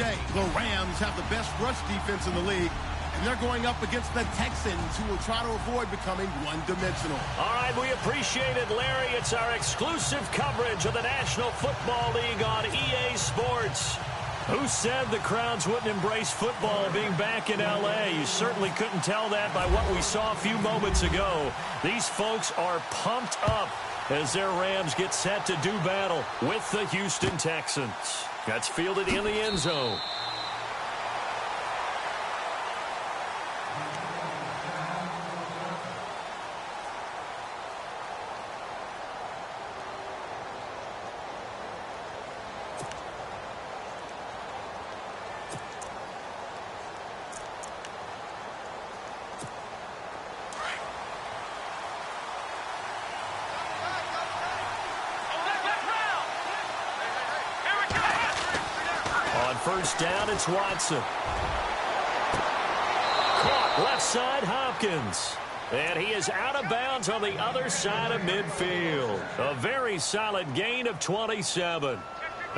day. The Rams have the best rush defense in the league, and they're going up against the Texans, who will try to avoid becoming one-dimensional. All right, we appreciate it, Larry. It's our exclusive coverage of the National Football League on EA Sports. Who said the crowds wouldn't embrace football being back in L.A.? You certainly couldn't tell that by what we saw a few moments ago. These folks are pumped up as their Rams get set to do battle with the Houston Texans. That's fielded in the end zone. First down, it's Watson. Caught left side, Hopkins. And he is out of bounds on the other side of midfield. A very solid gain of 27.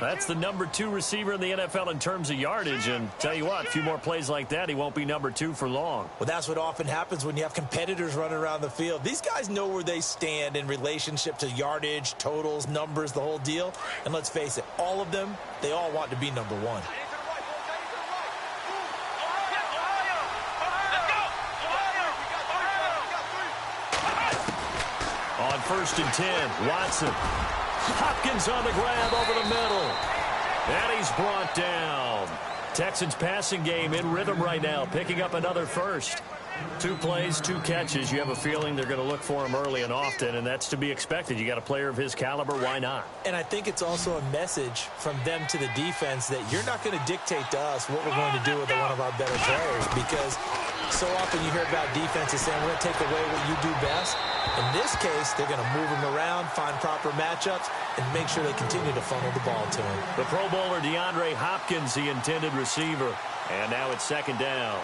That's the number 2 receiver in the NFL in terms of yardage. And tell you what, a few more plays like that, he won't be number 2 for long. Well, that's what often happens when you have competitors running around the field. These guys know where they stand in relationship to yardage, totals, numbers, the whole deal. And let's face it, all of them, they all want to be number 1. On first and 10, Watson. Hopkins on the grab over the middle. And he's brought down. Texans passing game in rhythm right now, picking up another first. 2 plays, 2 catches. You have a feeling they're going to look for him early and often, and that's to be expected. You got a player of his caliber, why not? And I think it's also a message from them to the defense that you're not going to dictate to us what we're going to do with one of our better players, because so often you hear about defenses saying we're going to take away what you do best. In this case, they're going to move him around, find proper matchups, and make sure they continue to funnel the ball to him. The Pro Bowler DeAndre Hopkins, the intended receiver. And now it's second down.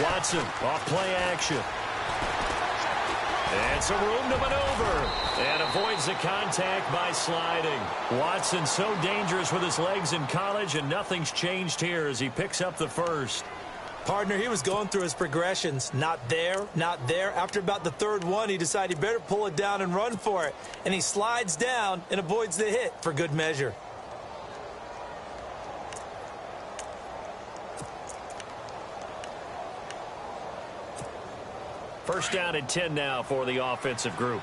Watson off play action. And some room to maneuver. And avoids the contact by sliding. Watson so dangerous with his legs in college, and nothing's changed here as he picks up the first. Partner, he was going through his progressions. Not there, not there. After about the third one, he decided he better pull it down and run for it. And he slides down and avoids the hit for good measure. First down and 10 now for the offensive group.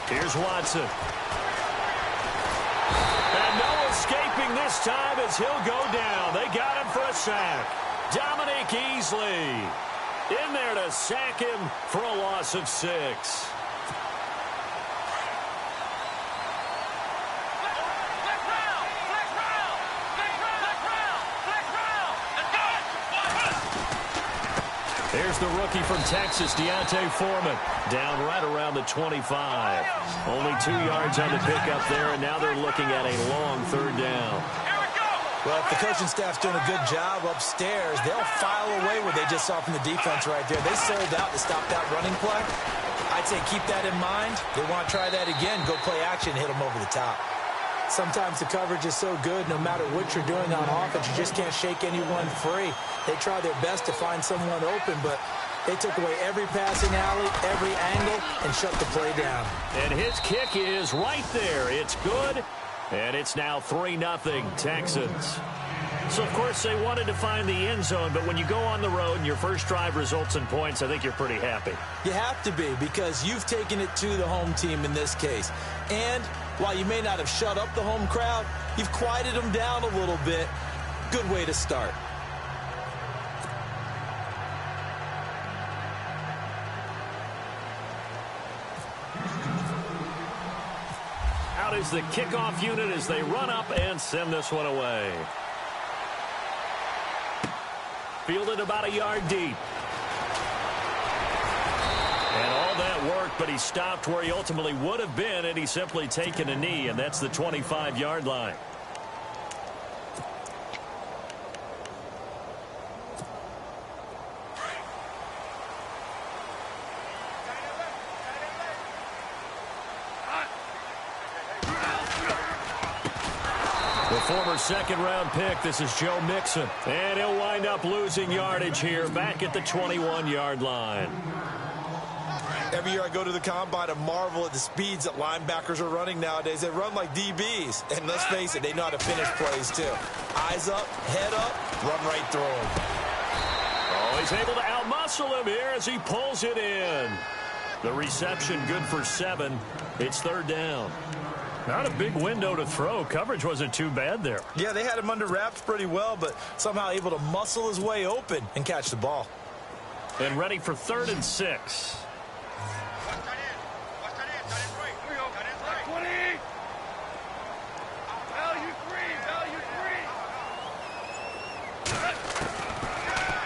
Here's Watson. And no escaping this time as he'll go down. They got him for a sack. Dominique Easley in there to sack him for a loss of 6. Here's the rookie from Texas, D'Onta Foreman, down right around the 25. Only 2 yards on the pickup there, and now they're looking at a long third down. Well, if the coaching staff's doing a good job upstairs, they'll file away what they just saw from the defense right there. They sold out to stop that running play. I'd say keep that in mind. They want to try that again, go play action, hit them over the top. Sometimes the coverage is so good, no matter what you're doing on offense, you just can't shake anyone free. They try their best to find someone open, but they took away every passing alley, every angle, and shut the play down. And his kick is right there. It's good, and it's now 3-0 Texans. So, of course, they wanted to find the end zone, but when you go on the road and your first drive results in points, I think you're pretty happy. You have to be, because you've taken it to the home team in this case. And while you may not have shut up the home crowd, you've quieted them down a little bit. Good way to start. Out is the kickoff unit as they run up and send this one away. Fielded about a yard deep. And all that worked, but he stopped where he ultimately would have been, and he's simply taken a knee, and that's the 25-yard line. The former second-round pick, this is Joe Mixon. And he'll wind up losing yardage here back at the 21-yard line. Every year I go to the combine and marvel at the speeds that linebackers are running nowadays. They run like DBs. And let's face it, they know how to finish plays too. Eyes up, head up, run right through him. Oh, he's able to outmuscle him here as he pulls it in. The reception good for 7. It's third down. Not a big window to throw. Coverage wasn't too bad there. Yeah, they had him under wraps pretty well, but somehow able to muscle his way open and catch the ball. And ready for 3rd and 6.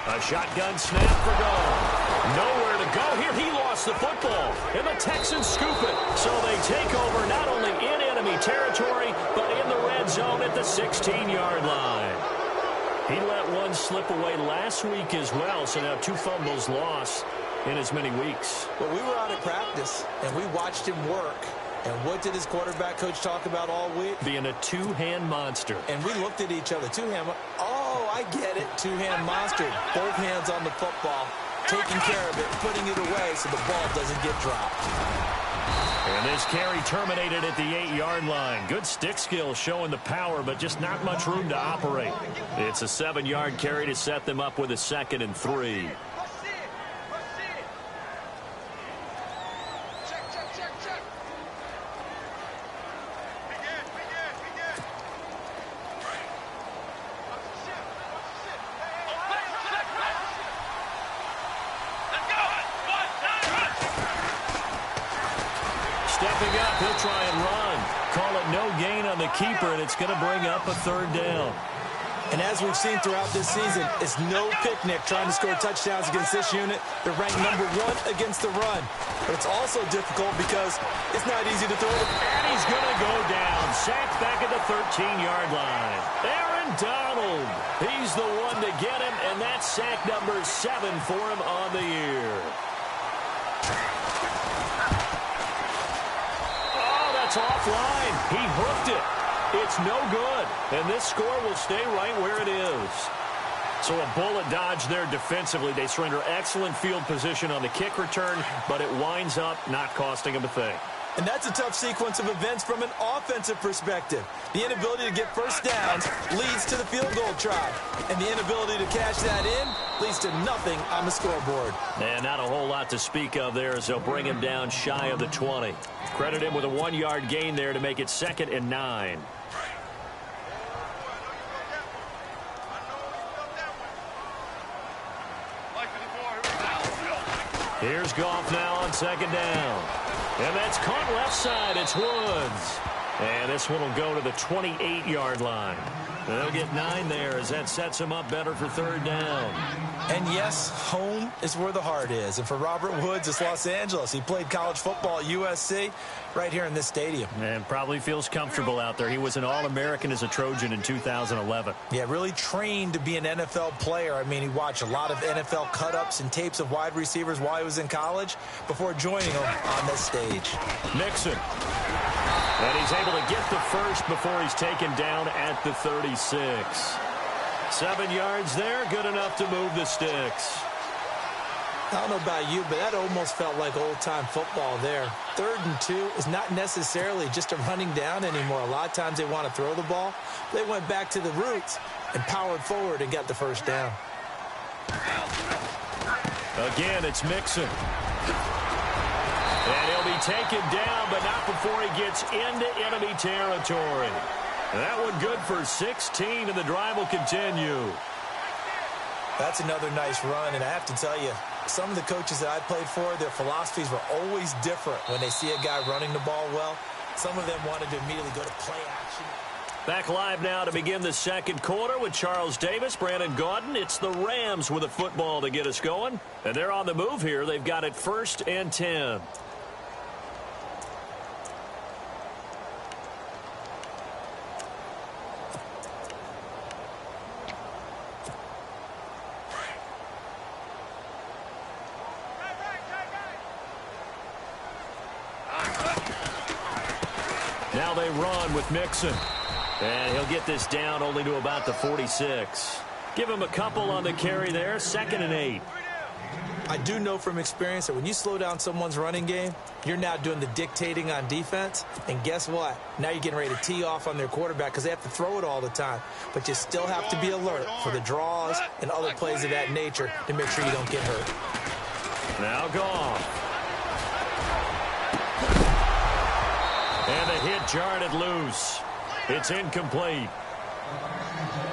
A shotgun snap for goal. Nowhere to go here. He lost the football. And the Texans scoop it. So they take over not only in enemy territory, but in the red zone at the 16-yard line. He let one slip away last week as well. So now 2 fumbles lost in as many weeks. Well, we were out at practice, and we watched him work. And what did his quarterback coach talk about all week? Being a 2-hand monster. And we looked at each other. 2-hand. Oh, I get it. 2-hand monster. Both hands on the football, taking care of it, putting it away so the ball doesn't get dropped. And this carry terminated at the 8-yard line. Good stick skill showing the power, but just not much room to operate. It's a 7-yard carry to set them up with a 2nd and 3. Stepping up, he'll try and run. Call it no gain on the keeper, and it's going to bring up a 3rd down. And as we've seen throughout this season, it's no picnic trying to score touchdowns against this unit. They're ranked number 1 against the run. But it's also difficult because it's not easy to throw. And he's going to go down. Sacked back at the 13-yard line. Aaron Donald. He's the one to get him, and that's sack number 7 for him on the year. It's offline. He hooked it. It's no good. And this score will stay right where it is. So a bullet dodge there defensively. They surrender excellent field position on the kick return, but it winds up not costing them a thing. And that's a tough sequence of events from an offensive perspective. The inability to get first downs leads to the field goal try. And the inability to cash that in leads to nothing on the scoreboard. And not a whole lot to speak of there as they'll bring him down shy of the 20. Credit him with a 1-yard gain there to make it 2nd and 9. Here's Goff now on 2nd down. And that's caught left side. It's Woods. And this one will go to the 28-yard line. They'll get 9 there as that sets him up better for 3rd down. And yes, home is where the heart is. And for Robert Woods, it's Los Angeles. He played college football at USC right here in this stadium. And probably feels comfortable out there. He was an All-American as a Trojan in 2011. Yeah, really trained to be an NFL player. I mean, he watched a lot of NFL cut-ups and tapes of wide receivers while he was in college before joining them on this stage. Mixon. And he's able to get the first before he's taken down at the 36. 7 yards there, good enough to move the sticks. I don't know about you, but that almost felt like old-time football there. 3rd and 2 is not necessarily just a running down anymore. A lot of times they want to throw the ball. They went back to the roots and powered forward and got the first down. Again, it's Mixon. And he'll be taken down, but not before he gets into enemy territory. That one good for 16, and the drive will continue. That's another nice run, and I have to tell you, some of the coaches that I played for, their philosophies were always different when they see a guy running the ball well. Some of them wanted to immediately go to play action. Back live now to begin the 2nd quarter with Charles Davis, Brandon Gaudin. It's the Rams with a football to get us going. And they're on the move here. They've got it 1st and 10. Now they run with Mixon. And he'll get this down only to about the 46. Give him a couple on the carry there, 2nd and 8. I do know from experience that when you slow down someone's running game, you're now doing the dictating on defense. And guess what? Now you're getting ready to tee off on their quarterback because they have to throw it all the time. But you still have to be alert for the draws and other plays of that nature to make sure you don't get hurt. Now gone. And the hit jarred it loose. It's incomplete.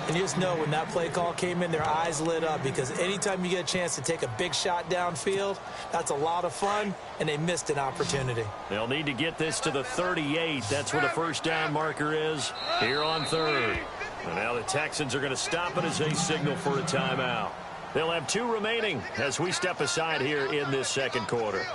And you just know when that play call came in, their eyes lit up because anytime you get a chance to take a big shot downfield, that's a lot of fun, and they missed an opportunity. They'll need to get this to the 38. That's where the first down marker is here on 3rd. And now the Texans are going to stop it as they signal for a timeout. They'll have 2 remaining as we step aside here in this 2nd quarter.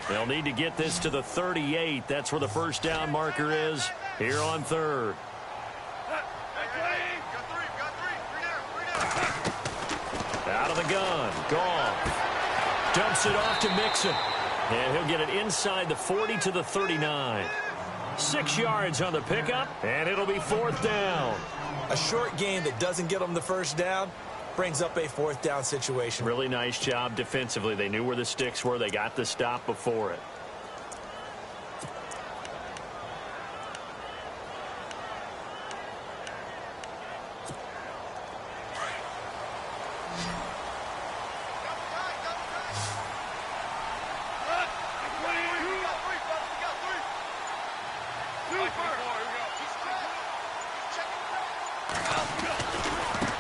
They'll need to get this to the 38. That's where the first down marker is here on 3rd. Out of the gun. Goff dumps it off to Mixon. And he'll get it inside the 40 to the 39. 6 yards on the pickup, and it'll be 4th down. A short game that doesn't get them the first down brings up a 4th down situation. Really nice job defensively. They knew where the sticks were. They got the stop before it.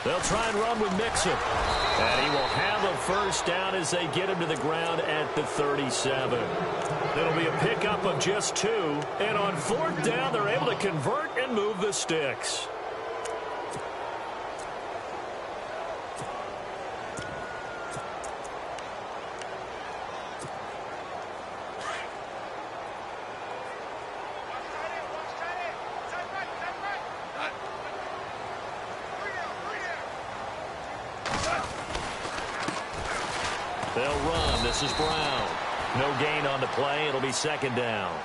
They'll try and run with Mixon. And he will have a first down as they get him to the ground at the 37. It'll be a pickup of just 2. And on 4th down, they're able to convert and move the sticks. They'll run. This is Brown. No gain on the play. It'll be 2nd down.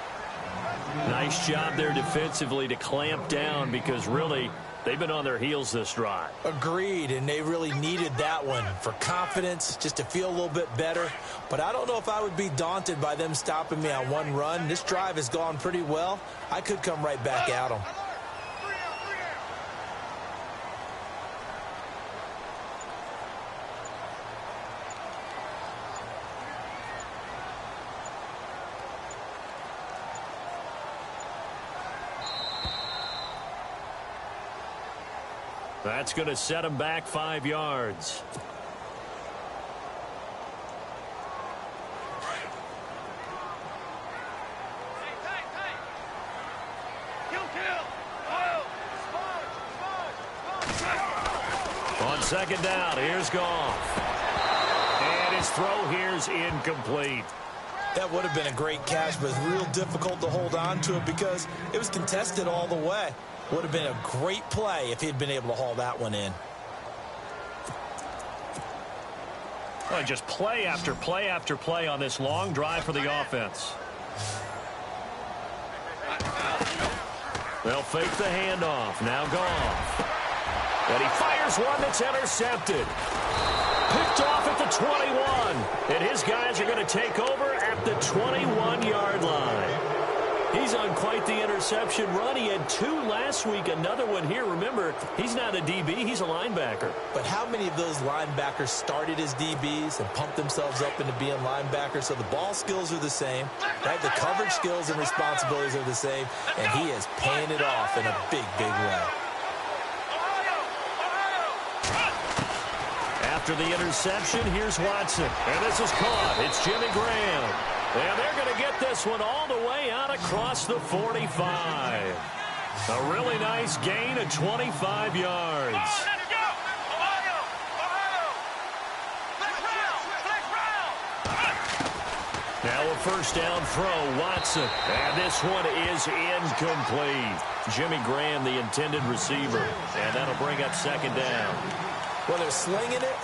Nice job there defensively to clamp down because really they've been on their heels this drive. Agreed, and they really needed that one for confidence, just to feel a little bit better. But I don't know if I would be daunted by them stopping me on one run. This drive has gone pretty well. I could come right back at them. That's going to set him back 5 yards. On 2nd down, here's Goff. And his throw here's incomplete. That would have been a great catch, but it's real difficult to hold on to it because it was contested all the way. Would have been a great play if he'd been able to haul that one in. Well, just play after play after play on this long drive for the offense. They'll fake the handoff. Now Goff. And he fires one that's intercepted. Picked off at the 21. And his guys are going to take over at the 21-yard line. He's on quite the interception run. He had 2 last week, another one here. Remember, he's not a DB, he's a linebacker. But how many of those linebackers started as DBs and pumped themselves up into being linebackers? So the ball skills are the same, right? The coverage skills and responsibilities are the same, and he is paying it off in a big, big way. After the interception, here's Watson. And this is caught. It's Jimmy Graham. And they're going to get this one all the way out across the 45. A really nice gain of 25 yards. Now a first down throw, Watson. And this one is incomplete. Jimmy Graham, the intended receiver. And that'll bring up 2nd down. Well, they're slinging it.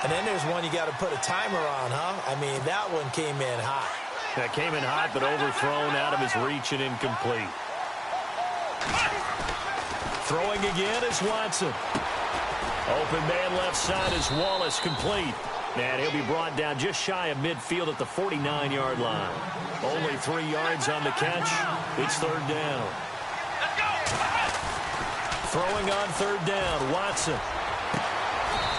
And then there's one you got to put a timer on, huh? I mean, that one came in hot. That came in hot, but overthrown out of his reach and incomplete. Throwing again is Watson. Open man left side is Wallace, complete. And he'll be brought down just shy of midfield at the 49-yard line. Only 3 yards on the catch. It's third down. Throwing on third down, Watson.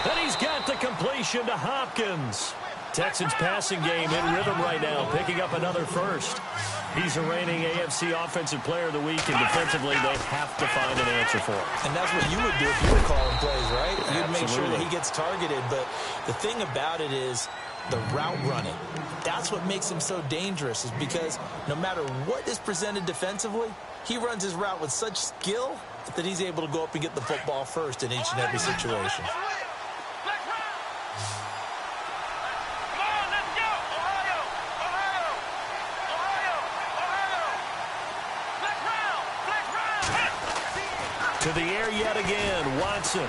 And he's got the completion to Hopkins. Texans passing game in rhythm right now, picking up another first. He's a reigning AFC Offensive Player of the Week, and defensively they have to find an answer for him. And that's what you would do if you were calling plays, right? You'd Absolutely. make sure that he gets targeted. But the thing about it is the route running. That's what makes him so dangerous, is because no matter what is presented defensively, he runs his route with such skill that he's able to go up and get the football first in each and every situation. To the air yet again, Watson.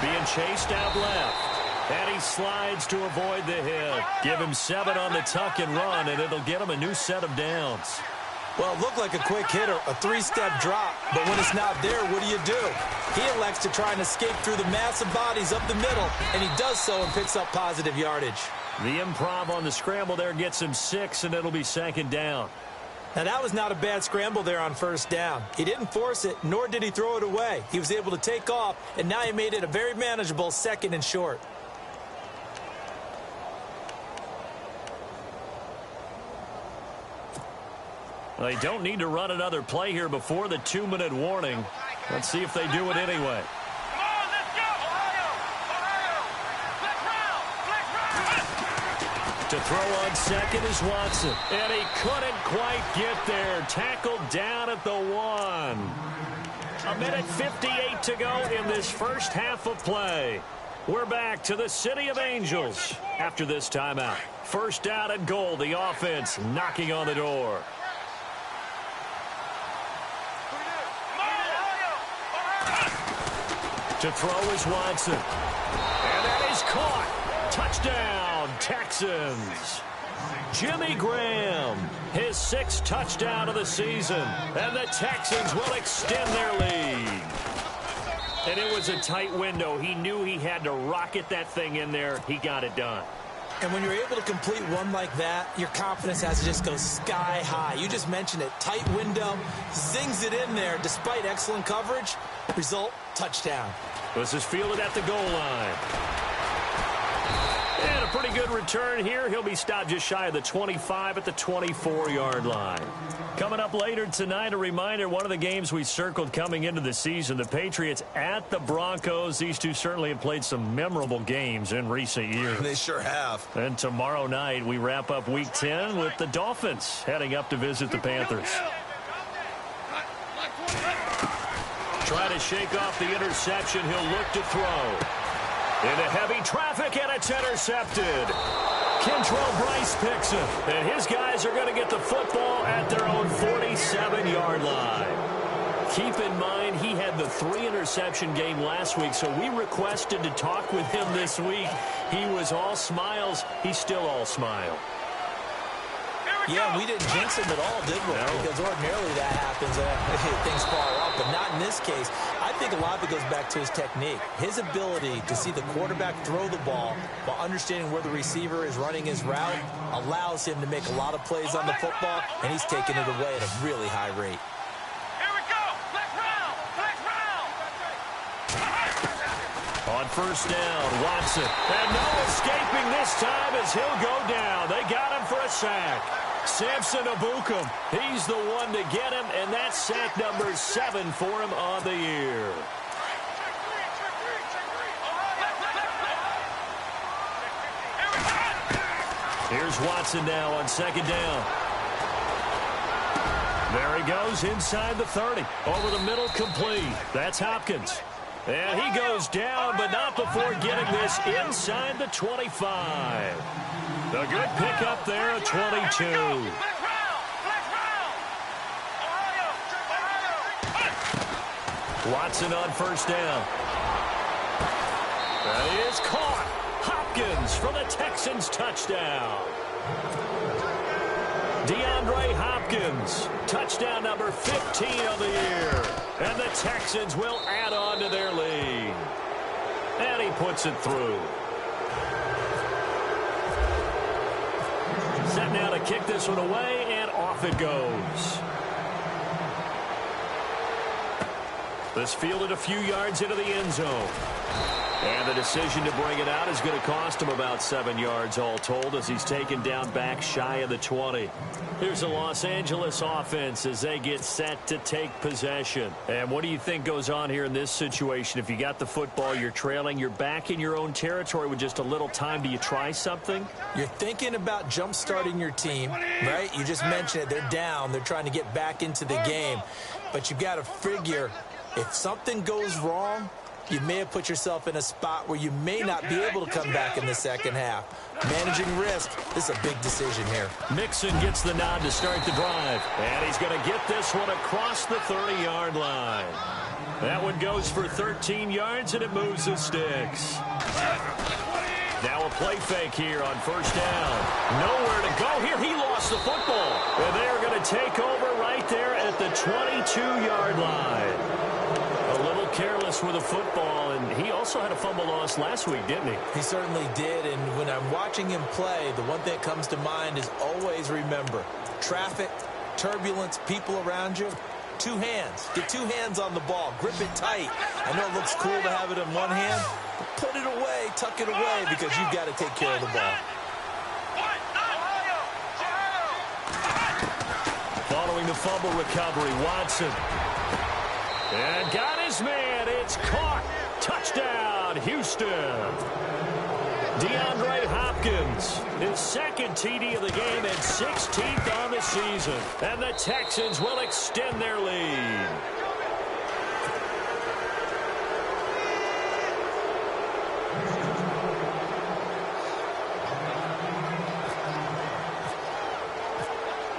Being chased out left. And he slides to avoid the hit. Give him 7 on the tuck and run, and it'll get him a new set of downs. Well, it looked like a quick hit or a 3-step drop, but when it's not there, what do? He elects to try and escape through the massive bodies up the middle, and he does so and picks up positive yardage. The improv on the scramble there gets him 6, and it'll be second down. Now, that was not a bad scramble there on first down. He didn't force it, nor did he throw it away. He was able to take off, and now he made it a very manageable 2nd and short. Well, they don't need to run another play here before the 2-minute warning. Let's see if they do it anyway. To throw on second is Watson. And he couldn't quite get there. Tackled down at the 1. 1:58 to go in this first half of play. We're back to the City of Angels after this timeout. First down and goal. The offense knocking on the door. To throw is Watson. And that is caught. Touchdown, Texans. Jimmy Graham, his 6th touchdown of the season. And the Texans will extend their lead. And it was a tight window. He knew he had to rocket that thing in there. He got it done. And when you're able to complete one like that, your confidence has to just go sky high. You just mentioned it. Tight window, zings it in there despite excellent coverage. Result, touchdown. This is fielded at the goal line. And a pretty good return here. He'll be stopped just shy of the 25 at the 24-yard line. Coming up later tonight, a reminder, one of the games we circled coming into the season, the Patriots at the Broncos. These two certainly have played some memorable games in recent years. They sure have. And tomorrow night, we wrap up Week 10 with the Dolphins heading up to visit the Panthers. Try to shake off the interception. He'll look to throw. Into heavy traffic, and it's intercepted. Kentrell Bryce picks it, and his guys are going to get the football at their own 47-yard line. Keep in mind, he had the 3-interception game last week, so we requested to talk with him this week. He was all smiles. He's still all smile. Yeah, we didn't jinx him at all, did we? No. Because ordinarily that happens. Things fall off, but not in this case. I think a lot of it goes back to his technique. His ability to see the quarterback throw the ball while understanding where the receiver is running his route allows him to make a lot of plays on the football, and he's taking it away at a really high rate. On first down, Watson. And no escaping this time as he'll go down. They got him for a sack. Samson Abukum, he's the one to get him, and that's sack number 7 for him on the year. Here's Watson now on second down. There he goes inside the 30. Over the middle, complete. That's Hopkins. And he goes down, but not before getting this inside the 25. A good pickup there at 22. Watson on first down. That is caught. Hopkins for the Texans touchdown. DeAndre Hopkins, touchdown number 15 of the year. And the Texans will add on to their lead. And he puts it through. Set now to kick this one away, and off it goes. This fielded a few yards into the end zone. And the decision to bring it out is going to cost him about 7 yards all told as he's taken down back shy of the 20. Here's the Los Angeles offense as they get set to take possession. And what do you think goes on here in this situation? If you got the football, you're trailing, you're back in your own territory with just a little time. Do you try something? You're thinking about jump-starting your team, right? You just mentioned it. They're down. They're trying to get back into the game. But you've got to figure if something goes wrong, you may have put yourself in a spot where you may not be able to come back in the second half. Managing risk, this is a big decision here. Mixon gets the nod to start the drive. And he's going to get this one across the 30-yard line. That one goes for 13 yards, and it moves the sticks. Now a play fake here on first down. Nowhere to go here. He lost the football. And they are going to take over right there at the 22-yard line. A little careless with the football, and he also had a fumble loss last week, didn't he? He certainly did, and when I'm watching him play, the one thing that comes to mind is always remember, traffic, turbulence, people around you, two hands. Get two hands on the ball. Grip it tight. I know it looks cool to have it in one hand, but put it away, tuck it away, because you've got to take care of the ball. Following the fumble recovery, Watson. And got his man. It's caught. Touchdown, Houston. DeAndre Hopkins, his second TD of the game and 16th on the season. And the Texans will extend their lead.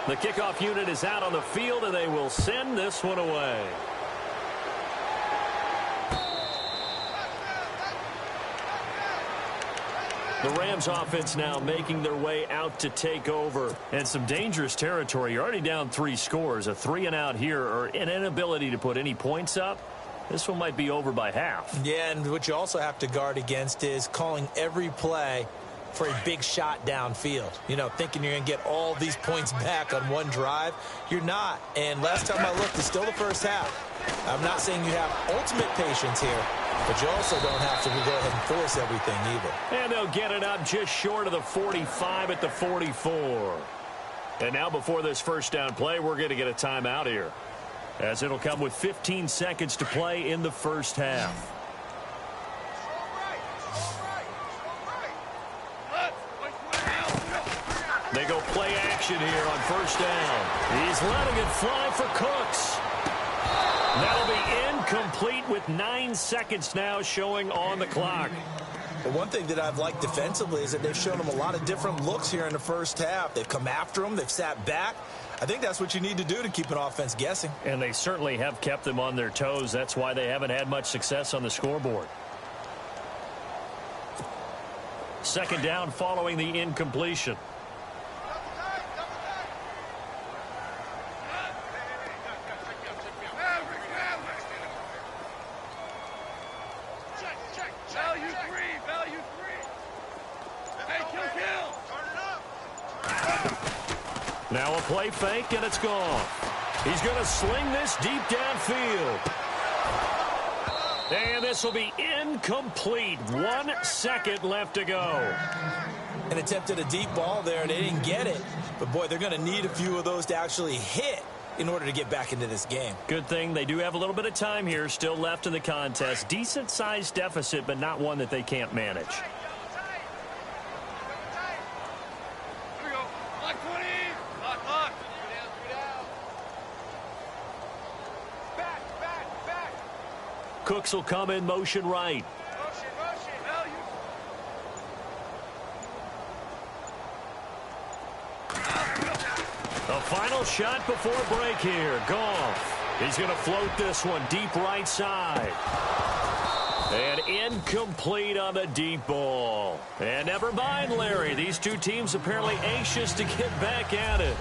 The kickoff unit is out on the field, and they will send this one away. The Rams offense now making their way out to take over. And some dangerous territory. You're already down 3 scores. A 3-and-out here or an inability to put any points up. This one might be over by half. Yeah, and what you also have to guard against is calling every play for a big shot downfield. You know, thinking you're going to get all these points back on one drive. You're not. And last time I looked, it's still the first half. I'm not saying you have ultimate patience here, but you also don't have to go ahead and force everything either. And they'll get it up just short of the 45 at the 44. And now before this first down play, we're going to get a timeout here, as it'll come with 15 seconds to play in the first half. They go play action here on first down. He's letting it fly for Cooks. That'll be incomplete with 9 seconds now showing on the clock. But one thing that I've liked defensively is that they've shown them a lot of different looks here in the first half. They've come after them. They've sat back. I think that's what you need to do to keep an offense guessing. And they certainly have kept them on their toes. That's why they haven't had much success on the scoreboard. Second down following the incompletion. Now a play fake, and it's gone. He's going to sling this deep downfield. And this will be incomplete. 1 second left to go. And attempted a deep ball there, and they didn't get it. But, boy, they're going to need a few of those to actually hit in order to get back into this game. Good thing they do have a little bit of time here still left in the contest. Decent-sized deficit, but not one that they can't manage. Cooks will come in motion right. A final shot before break here. Goff. He's going to float this one deep right side. And incomplete on the deep ball. And never mind, Larry. These two teams apparently anxious to get back at it.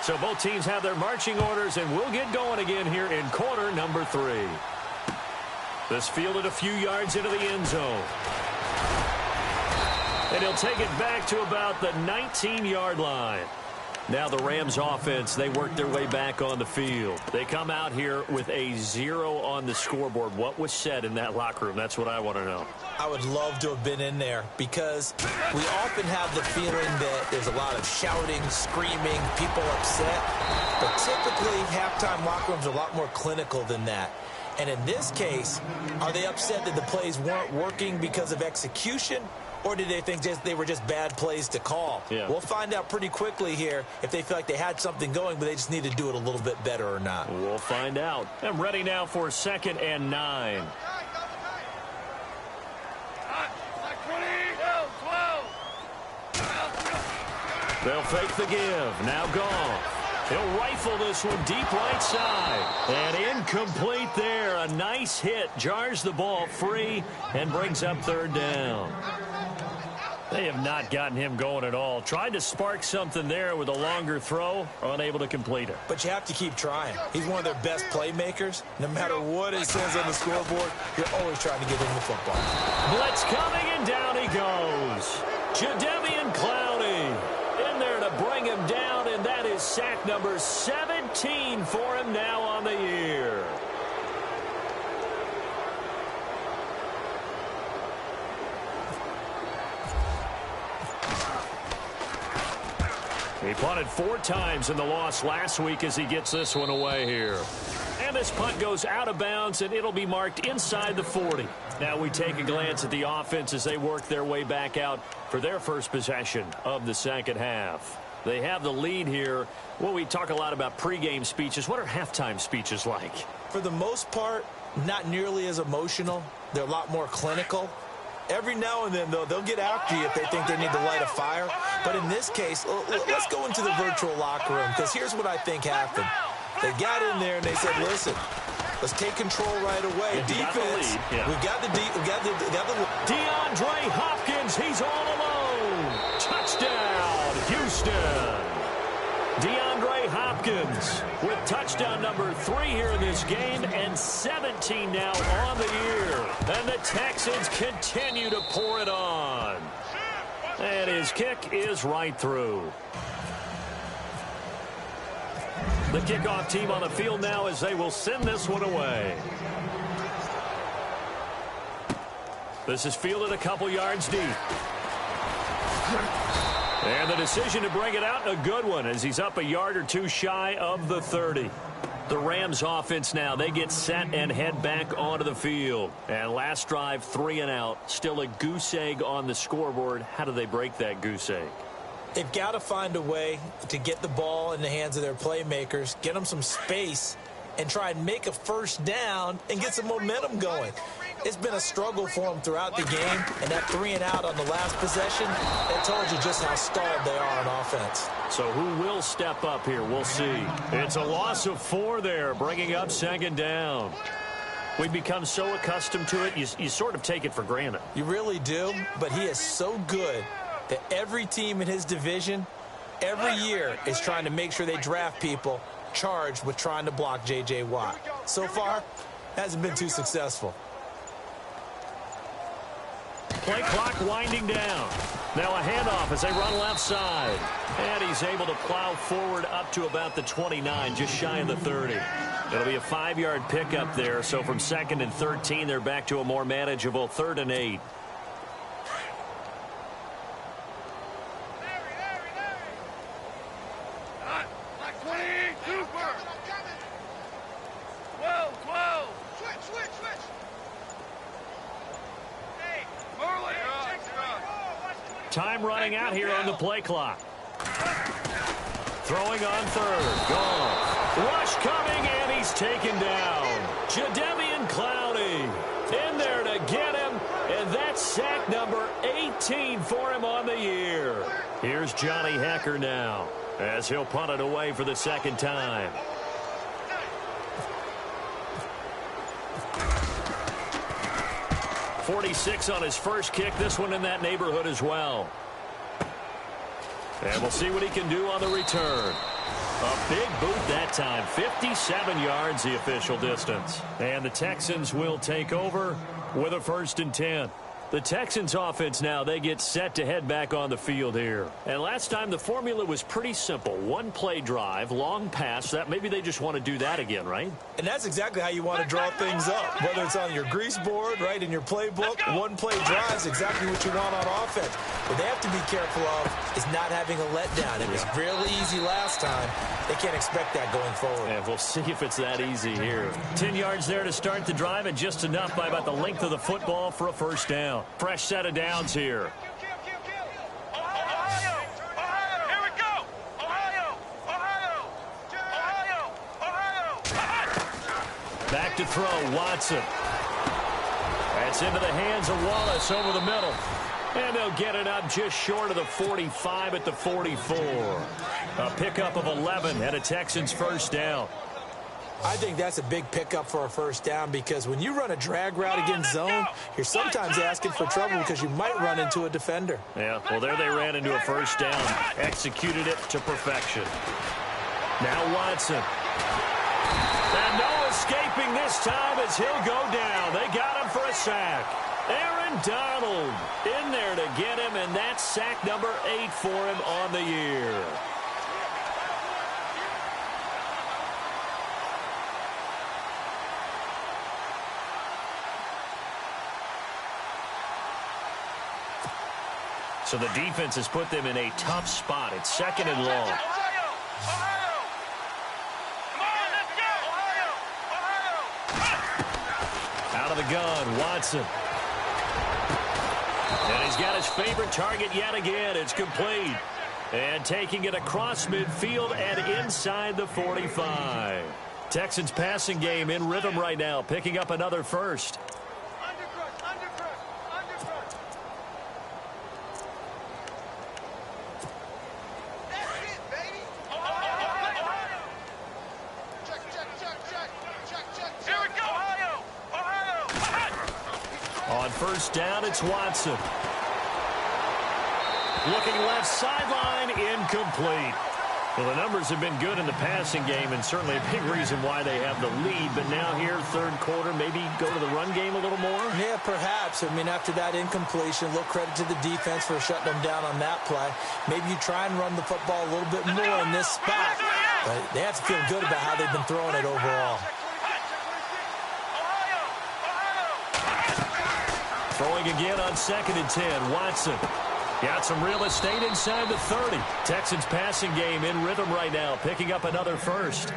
So both teams have their marching orders, and we'll get going again here in quarter number 3. This fielded a few yards into the end zone. And he'll take it back to about the 19-yard line. Now the Rams offense, they work their way back on the field. They come out here with a 0 on the scoreboard. What was said in that locker room? That's what I want to know. I would love to have been in there because we often have the feeling that there's a lot of shouting, screaming, people upset. But typically, halftime locker rooms are a lot more clinical than that. And in this case, are they upset that the plays weren't working because of execution? Or did they think they were just bad plays to call? Yeah. We'll find out pretty quickly here if they feel like they had something going, but they just need to do it a little bit better or not. We'll find out. I'm ready now for 2nd and 9. They'll fake the give. Now Goff. He'll rifle this one deep right side. And incomplete there. A nice hit. Jars the ball free and brings up 3rd down. They have not gotten him going at all. Tried to spark something there with a longer throw. Unable to complete it. But you have to keep trying. He's one of their best playmakers. No matter what it says on the scoreboard, you're always trying to get him the football. Blitz coming, and down he goes. Jadeveon Clowney in there to bring him down, and that is sack number 17 for him now on the year. He punted 4 times in the loss last week as he gets this one away here. And this punt goes out of bounds, and it'll be marked inside the 40. Now we take a glance at the offense as they work their way back out for their first possession of the second half. They have the lead here. Well, we talk a lot about pregame speeches. What are halftime speeches like? For the most part, not nearly as emotional. They're a lot more clinical. Every now and then, though, they'll get after you if they think they need to light a fire. But in this case, let's go into the virtual locker room, because here's what I think happened. They got in there and they said, listen, let's take control right away. Defense, we've got the DeAndre Hopkins, he's all alone. Touchdown, Houston. DeAndre Hopkins with touchdown number 3 here in this game, and 17 now on the year. And the Texans continue to pour it on. And his kick is right through. The kickoff team on the field now as they will send this one away. This is fielded a couple yards deep. And the decision to bring it out, a good one, as he's up a yard or 2 shy of the 30. The Rams offense now, they get set and head back onto the field. And last drive, 3 and out. Still a goose egg on the scoreboard. How do they break that goose egg? They've got to find a way to get the ball in the hands of their playmakers, get them some space, and try and make a first down and get some momentum going. It's been a struggle for them throughout the game, and that 3 and out on the last possession, that told you just how stalled they are on offense. So who will step up here? We'll see. It's a loss of 4 there, bringing up 2nd down. We've become so accustomed to it, you sort of take it for granted. You really do, but he is so good that every team in his division, every year, is trying to make sure they draft people charged with trying to block J.J. Watt. So far, hasn't been too successful. Play clock winding down. Now a handoff as they run left side. And he's able to plow forward up to about the 29, just shy of the 30. It'll be a 5-yard pickup there. So from 2nd and 13, they're back to a more manageable 3rd and 8. Time running out here on the play clock. Throwing on 3rd. Gone. Rush coming, and he's taken down. Jadeveon Clowney in there to get him, and that's sack number 18 for him on the year. Here's Johnny Hecker now as he'll punt it away for the 2nd time. 46 on his first kick. This one in that neighborhood as well. And we'll see what he can do on the return. A big boot that time. 57 yards, the official distance. And the Texans will take over with a 1st and 10. The Texans offense now, they get set to head back on the field here. And last time the formula was pretty simple. One play drive, long pass. That maybe they just want to do that again, right? And that's exactly how you want to draw things up. Whether it's on your grease board, right, in your playbook, one play drive is exactly what you want on offense. What they have to be careful of is not having a letdown. It was really easy last time. They can't expect that going forward. And we'll see if it's that easy here. 10 yards there to start the drive, and just enough by about the length of the football for a 1st down. Fresh set of downs here. Back to throw, Watson. That's into the hands of Wallace over the middle. And they'll get it up just short of the 45 at the 44. A pickup of 11 and a Texans 1st down. I think that's a big pickup for a 1st down because when you run a drag route against zone, you're sometimes asking for trouble because you might run into a defender. Yeah, well, there they ran into a 1st down. Executed it to perfection. Now Watson. And no escaping this time as he'll go down. They got him for a sack. Aaron Donald in there to get him, and that's sack number 8 for him on the year. So the defense has put them in a tough spot. It's 2nd and long. Out of the gun, Watson. And he's got his favorite target yet again. It's complete. And taking it across midfield and inside the 45. Texans passing game in rhythm right now, picking up another 1st. On 1st down, it's Watson. Looking left sideline, incomplete. Well, the numbers have been good in the passing game, and certainly a big reason why they have the lead. But now here, 3rd quarter, maybe go to the run game a little more? Yeah, perhaps. I mean, after that incompletion, a little credit to the defense for shutting them down on that play. Maybe you try and run the football a little bit more in this spot. But they have to feel good about how they've been throwing it overall. Throwing again on 2nd and 10. Watson got some real estate inside the 30. Texans passing game in rhythm right now, picking up another 1st.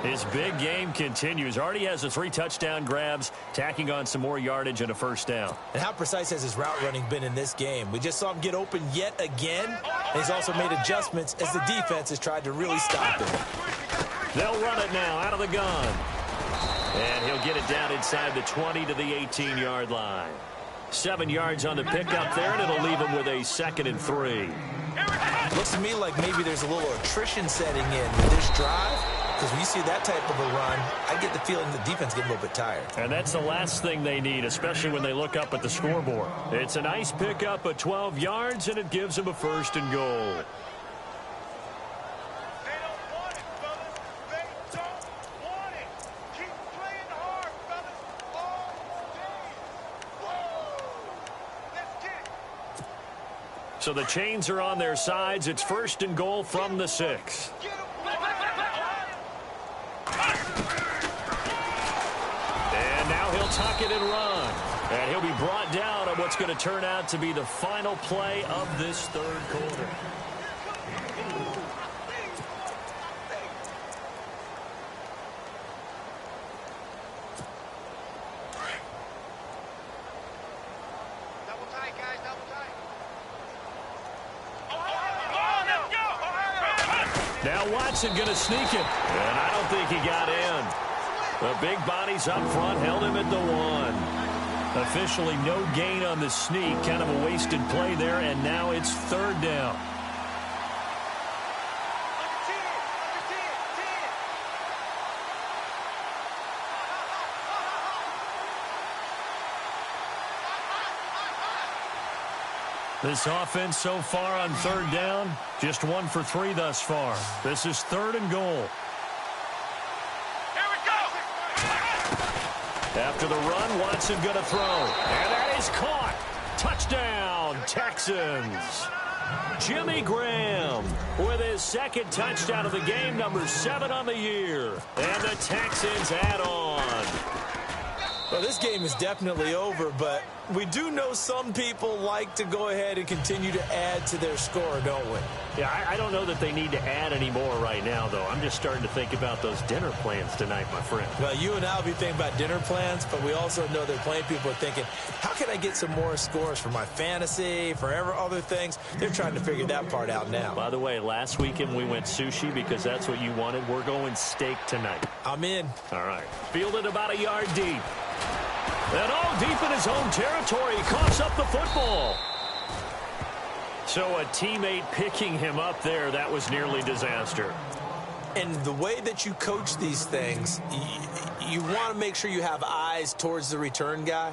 His big game continues. Already has the 3 touchdown grabs, tacking on some more yardage and a 1st down. And how precise has his route running been in this game? We just saw him get open yet again. And he's also made adjustments as the defense has tried to really stop him. They'll run it now out of the gun. And he'll get it down inside the 20 to the 18-yard line. 7 yards on the pickup there, and it'll leave him with a 2nd and 3. Looks to me like maybe there's a little attrition setting in with this drive, because when you see that type of a run, I get the feeling the defense getting a little bit tired. And that's the last thing they need, especially when they look up at the scoreboard. It's a nice pickup of 12 yards, and it gives them a 1st and goal. So the chains are on their sides. It's 1st and goal from the 6. And now he'll tuck it and run. And he'll be brought down on what's going to turn out to be the final play of this 3rd quarter. Now Watson going to sneak it, and I don't think he got in. The big bodies up front held him at the 1. Officially no gain on the sneak, kind of a wasted play there, and now it's 3rd down. This offense so far on third down, just 1 for 3 thus far. This is 3rd and goal. Here we go! After the run, Watson going to throw. And that is caught. Touchdown, Texans. Jimmy Graham with his 2nd touchdown of the game, number 7 on the year. And the Texans add on. Well, this game is definitely over, but we do know some people like to go ahead and continue to add to their score, don't we? Yeah, I don't know that they need to add any more right now, though. I'm just starting to think about those dinner plans tonight, my friend. Well, you and I will be thinking about dinner plans, but we also know that plenty of people are thinking, how can I get some more scores for my fantasy, for other things? They're trying to figure that part out now. By the way, last weekend we went sushi because that's what you wanted. We're going steak tonight. I'm in. All right. Fielded about a yard deep. And all deep in his own territory. He coughs up the football. So a teammate picking him up there, that was nearly disaster. And the way that you coach these things, you want to make sure you have eyes towards the return guy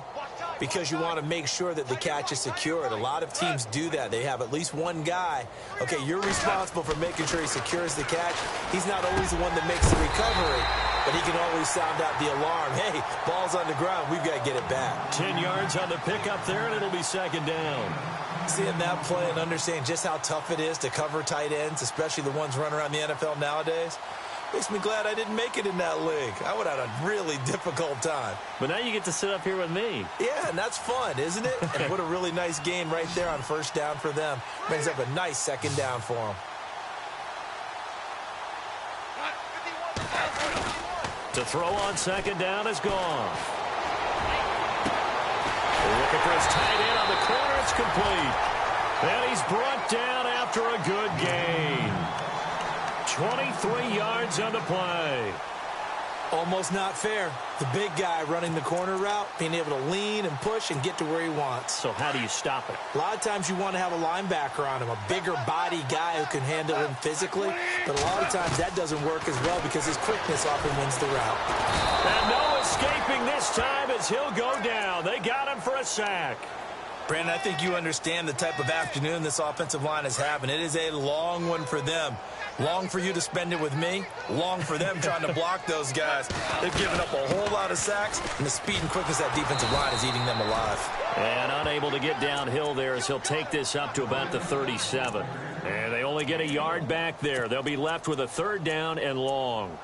because you want to make sure that the catch is secured. A lot of teams do that. They have at least one guy. Okay, you're responsible for making sure he secures the catch. He's not always the one that makes the recovery, but he can always sound out the alarm. Hey, ball's on the ground. We've got to get it back. 10 yards on the pickup there, and it'll be 2nd down. Seeing that play and understanding just how tough it is to cover tight ends, especially the ones running around the NFL nowadays, makes me glad I didn't make it in that league. I would have had a really difficult time. But now you get to sit up here with me. Yeah, and that's fun, isn't it? And what a really nice gain right there on 1st down for them. Brings up a nice 2nd down for them. To throw on 2nd down is gone. Looking for his tight end on the corner. It's complete. And he's brought down after a good gain. 23 yards on the play. Almost not fair. The big guy running the corner route, being able to lean and push and get to where he wants. So how do you stop it? A lot of times you want to have a linebacker on him, a bigger body guy who can handle him physically. But a lot of times that doesn't work as well because his quickness often wins the route. And no escaping this time as he'll go down. They got him for a sack. Brandon, I think you understand the type of afternoon this offensive line is having. It is a long one for them. Long for you to spend it with me. Long for them trying to block those guys. They've given up a whole lot of sacks, and the speed and quickness of that defensive line is eating them alive. And unable to get downhill there as he'll take this up to about the 37. And they only get a yard back there. They'll be left with a 3rd down and long.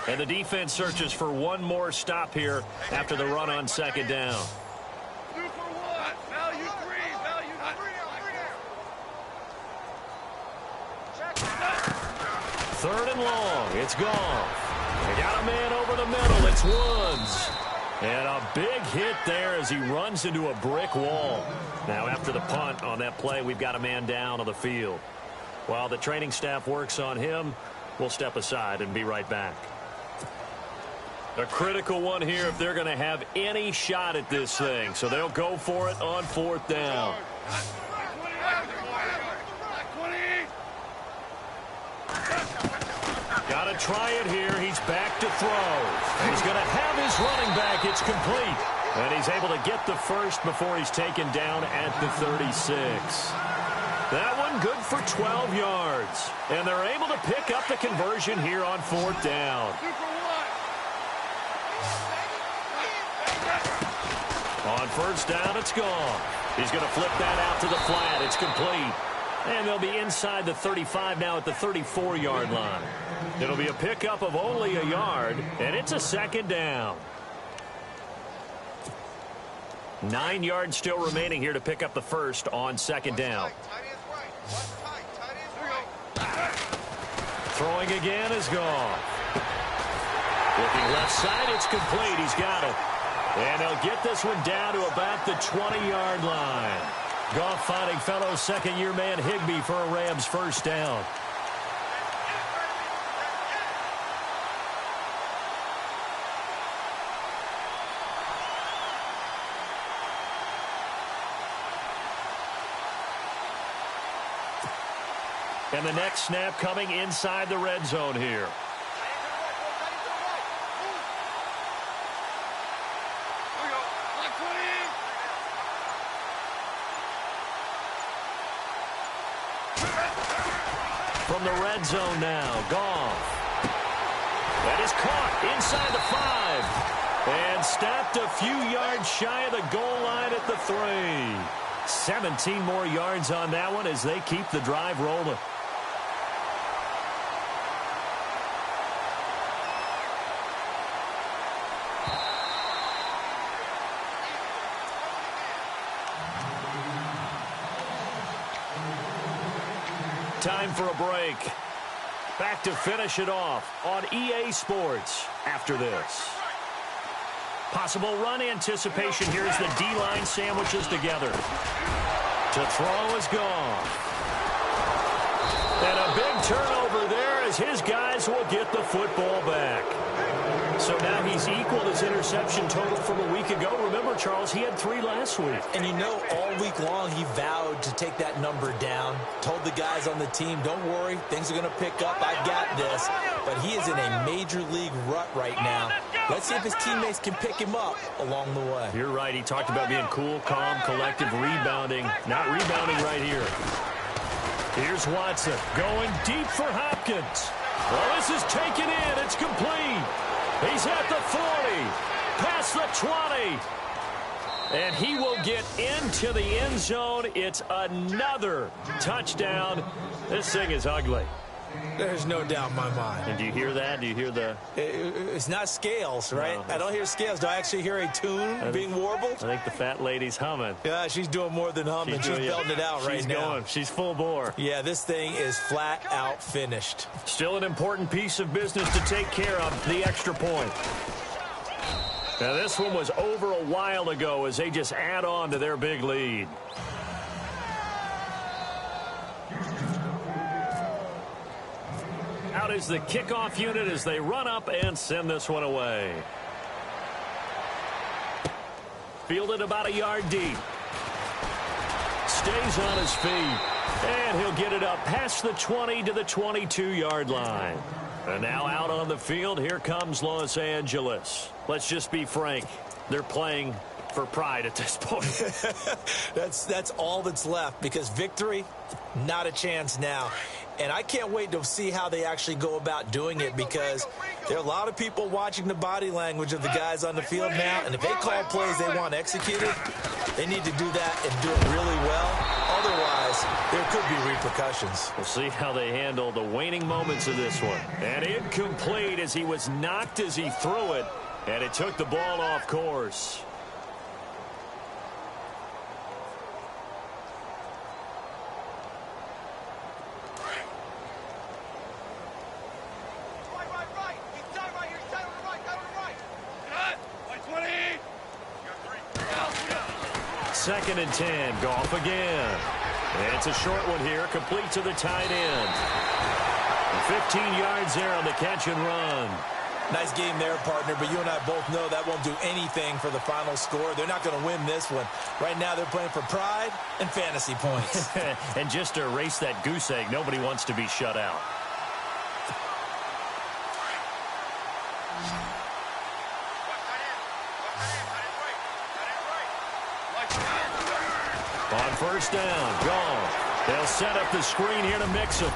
And the defense searches for one more stop here after the run on 2nd down. 2 for 1. Value 3. Value 3. 3rd and long. It's gone. They got a man over the middle. It's Woods. And a big hit there as he runs into a brick wall. Now after the punt on that play, we've got a man down on the field. While the training staff works on him, we'll step aside and be right back. A critical one here if they're going to have any shot at this thing. So they'll go for it on 4th down. Got to try it here. He's back to throw. He's going to have his running back. It's complete. And he's able to get the first before he's taken down at the 36. That one good for 12 yards. And they're able to pick up the conversion here on 4th down. On 1st down, it's gone. He's going to flip that out to the flat. It's complete. And they'll be inside the 35 now at the 34-yard line. It'll be a pickup of only a yard, and it's a 2nd down. 9 yards still remaining here to pick up the first on 2nd down. Throwing again is gone. Looking left side, it's complete. He's got it. And they'll get this one down to about the 20-yard line. Goff finding fellow 2nd-year man Higbee for a Rams 1st down. And the next snap coming inside the red zone here. from the red zone now. Goff. That is caught inside the 5. And stopped a few yards shy of the goal line at the 3. 17 more yards on that one as they keep the drive rolling. Time for a break. Back to finish it off on EA Sports after this. Possible run anticipation. Here's the D-line sandwiches together. To throw is gone. And a big turnover there as his guys will get the football back. So now he's equaled his interception total from a week ago. Remember, Charles, he had 3 last week. And you know, all week long he vowed to take that number down. Told the guys on the team, don't worry, things are going to pick up. I've got this. But he is in a major league rut right now. Let's see if his teammates can pick him up along the way. You're right. He talked about being cool, calm, collective, rebounding. Not rebounding right here. Here's Watson going deep for Hopkins. Well, this is taken in. It's complete. He's at the 40, past the 20. And he will get into the end zone. It's another touchdown. This thing is ugly. There's no doubt in my mind. And do you hear that? Do you hear the... It's not scales, right? No. I don't hear scales. Do I actually hear a tune being warbled? I think the fat lady's humming. Yeah, she's doing more than humming. She's belting it out right now. She's going. She's full bore. Yeah, this thing is flat out finished. Still an important piece of business to take care of, the extra point. Now, this one was over a while ago as they just add on to their big lead. Out is the kickoff unit as they run up and send this one away. Fielded about a yard deep. Stays on his feet. And he'll get it up past the 20 to the 22-yard line. And now out on the field, here comes Los Angeles. Let's just be frank. They're playing for pride at this point. That's all that's left, because victory, not a chance now. And I can't wait to see how they actually go about doing it, because there are a lot of people watching the body language of the guys on the field now. And if they call plays they want executed, they need to do that and do it really well. Otherwise, there could be repercussions. We'll see how they handle the waning moments of this one. And incomplete as he was knocked as he threw it. And it took the ball off course. Second and 10. Goff again. And it's a short one here. Complete to the tight end. 15 yards there on the catch and run. Nice game there, partner, but you and I both know that won't do anything for the final score. They're not going to win this one. Right now they're playing for pride and fantasy points. And just to erase that goose egg, nobody wants to be shut out. On first down, Goff. They'll set up the screen here to mix him.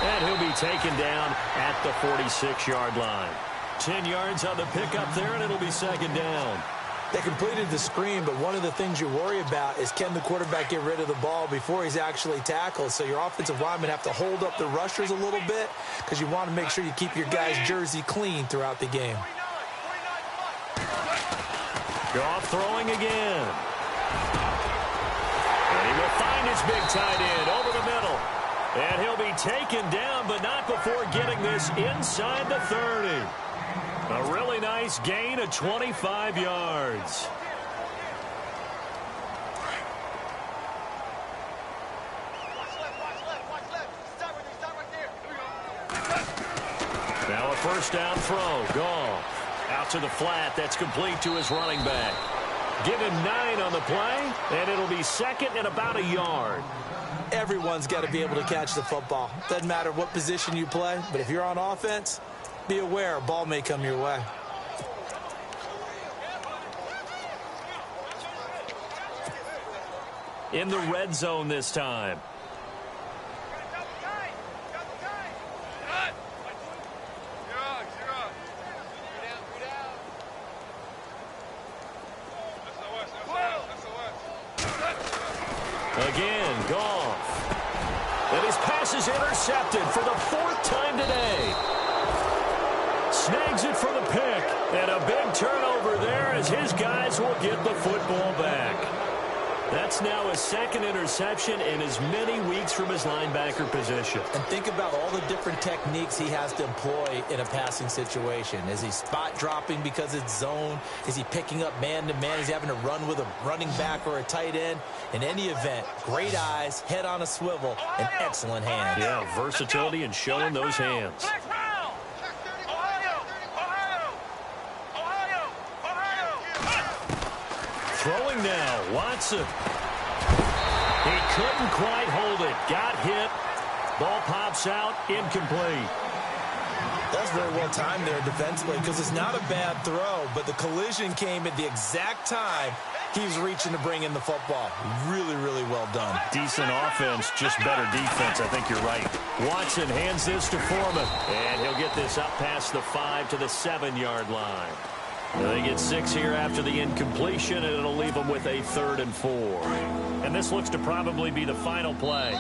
And he'll be taken down at the 46-yard line. 10 yards on the pickup there, and it'll be second down. They completed the screen, but one of the things you worry about is, can the quarterback get rid of the ball before he's actually tackled? So your offensive linemen have to hold up the rushers a little bit, because you want to make sure you keep your guy's jersey clean throughout the game. Goff throwing again. And he will find his big tight end over the middle. And he'll be taken down, but not before getting this inside the 30. A really nice gain of 25 yards. Now a first down throw. Goff out to the flat. That's complete to his running back. Give him 9 on the play, and it'll be second and about a yard. Everyone's got to be able to catch the football. Doesn't matter what position you play, but if you're on offense, be aware a ball may come your way. In the red zone this time. Again, Goff. And his pass is intercepted for the 4th time today. Snags it for the pick. And a big turnover there as his guys will get the football back. That's now his 2nd interception in as many weeks from his linebacker position. And think about all the different techniques he has to employ in a passing situation. Is he spot dropping because it's zone? Is he picking up man-to-man? Is he having to run with a running back or a tight end? In any event, great eyes, head on a swivel, and excellent hands. Yeah, versatility and showing those hands. Throwing now, Watson. He couldn't quite hold it. Got hit. Ball pops out, incomplete. That's very well timed there defensively because it's not a bad throw, but the collision came at the exact time he was reaching to bring in the football. Really, really well done. Decent offense, just better defense. I think you're right. Watson hands this to Foreman, and he'll get this up past the 5 to the 7-yard line. They get 6 here after the incompletion, and it'll leave them with a 3rd and 4. And this looks to probably be the final play.